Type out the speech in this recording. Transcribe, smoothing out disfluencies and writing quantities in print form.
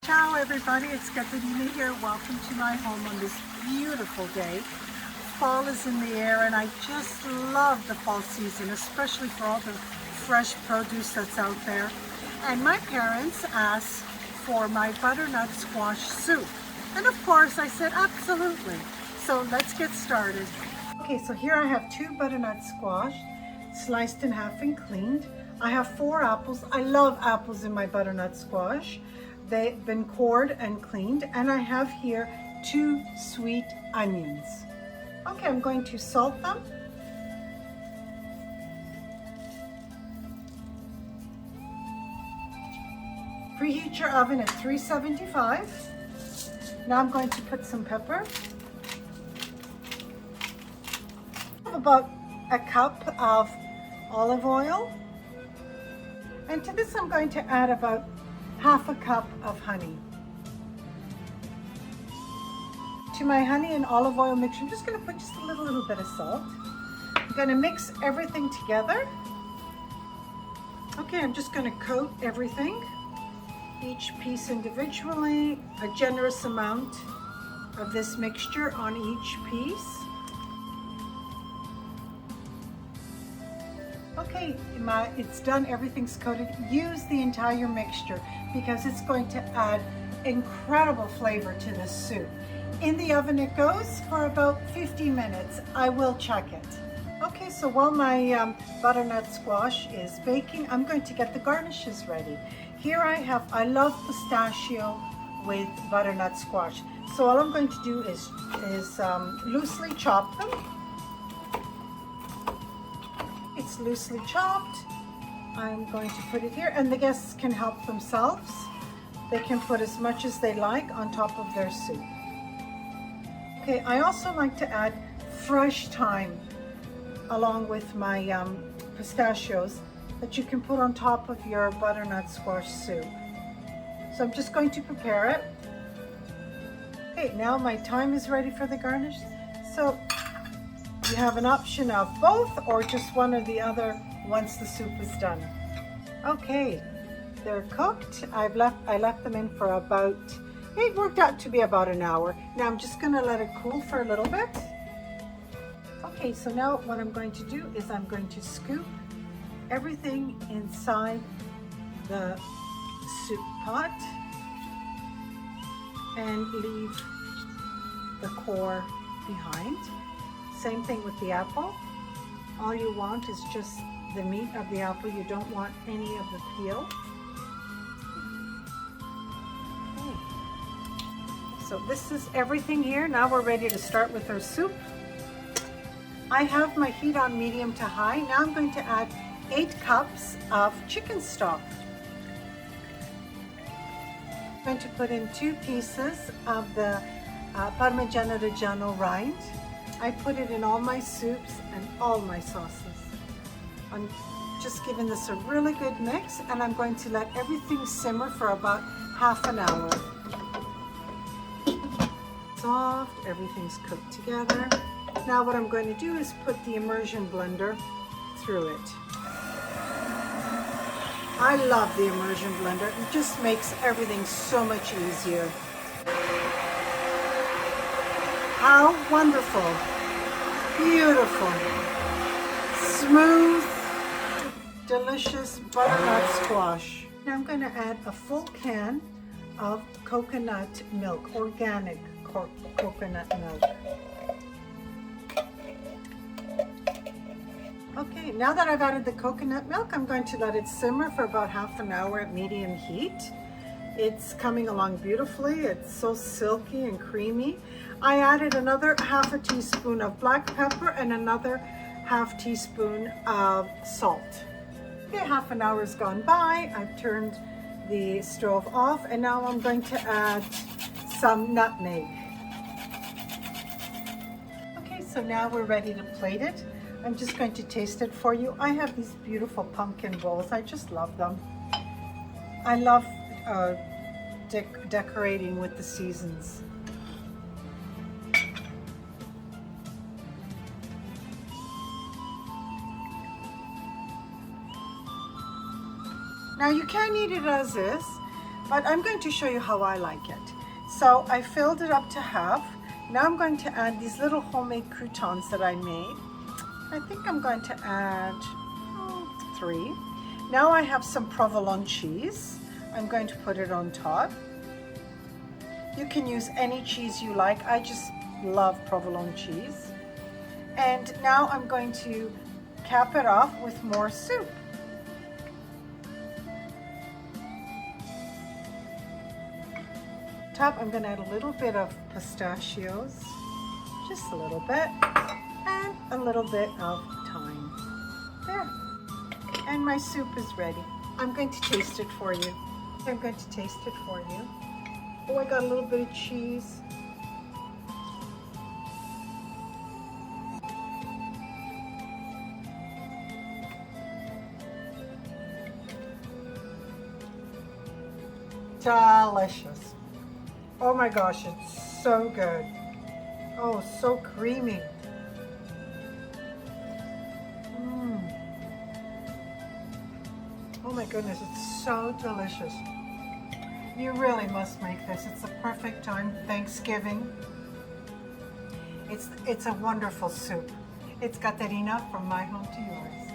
Ciao everybody, it's Caterina here. Welcome to my home on this beautiful day. Fall is in the air and I just love the fall season, especially for all the fresh produce that's out there. And my parents asked for my butternut squash soup. And of course I said absolutely. So let's get started. Okay, so here I have 2 butternut squash, sliced in half and cleaned. I have 4 apples. I love apples in my butternut squash. They've been cored and cleaned, and I have here 2 sweet onions. Okay, I'm going to salt them. Preheat your oven at 375. Now I'm going to put some pepper. I have about a cup of olive oil. And to this I'm going to add about half a cup of honey. To my honey and olive oil mixture, I'm just going to put just a little bit of salt. I'm going to mix everything together. Okay, I'm just going to coat everything, each piece individually, a generous amount of this mixture on each piece. Okay, it's done, everything's coated. Use the entire mixture because it's going to add incredible flavor to this soup. In the oven it goes for about 50 minutes. I will check it. Okay, so while my butternut squash is baking, I'm going to get the garnishes ready. Here I love pistachio with butternut squash. So all I'm going to do is loosely chop them. It's loosely chopped. I'm going to put it here, and the guests can help themselves. They can put as much as they like on top of their soup. Okay, I also like to add fresh thyme along with my pistachios that you can put on top of your butternut squash soup. So I'm just going to prepare it. Okay, now my thyme is ready for the garnish. So you have an option of both or just one or the other once the soup is done. Okay, they're cooked. I left them in for about, it worked out to be about an hour. Now I'm just gonna let it cool for a little bit. Okay, so now what I'm going to do is I'm going to scoop everything inside the soup pot and leave the core behind. Same thing with the apple. All you want is just the meat of the apple. You don't want any of the peel. Okay. So this is everything here. Now we're ready to start with our soup. I have my heat on medium to high. Now I'm going to add 8 cups of chicken stock. I'm going to put in 2 pieces of the Parmigiano Reggiano rind. I put it in all my soups and all my sauces. I'm just giving this a really good mix, and I'm going to let everything simmer for about half an hour. Soft, everything's cooked together. Now what I'm going to do is put the immersion blender through it. I love the immersion blender. It just makes everything so much easier. How wonderful, beautiful, smooth, delicious butternut squash. Now I'm going to add a full can of coconut milk, organic coconut milk. Okay, now that I've added the coconut milk, I'm going to let it simmer for about half an hour at medium heat. It's coming along beautifully. It's so silky and creamy. I added another half a teaspoon of black pepper and another half teaspoon of salt. Okay, half an hour's gone by. I've turned the stove off, and now I'm going to add some nutmeg. Okay, so now we're ready to plate it. I'm just going to taste it for you. I have these beautiful pumpkin bowls. I just love them. I love decorating with the seasons. Now you can eat it as is, but I'm going to show you how I like it. So I filled it up to half. Now I'm going to add these little homemade croutons that I made. I think I'm going to add 3. Now I have some provolone cheese. I'm going to put it on top. You can use any cheese you like. I just love provolone cheese. And now I'm going to cap it off with more soup. Top, I'm going to add a little bit of pistachios, just a little bit, and a little bit of thyme. There. And my soup is ready. I'm going to taste it for you. I'm going to taste it for you. Oh, I got a little bit of cheese. Delicious. Oh my gosh, it's so good. Oh, so creamy. Oh my goodness, it's so delicious. You really must make this. It's the perfect time. Thanksgiving. It's a wonderful soup. It's Caterina from my home to yours.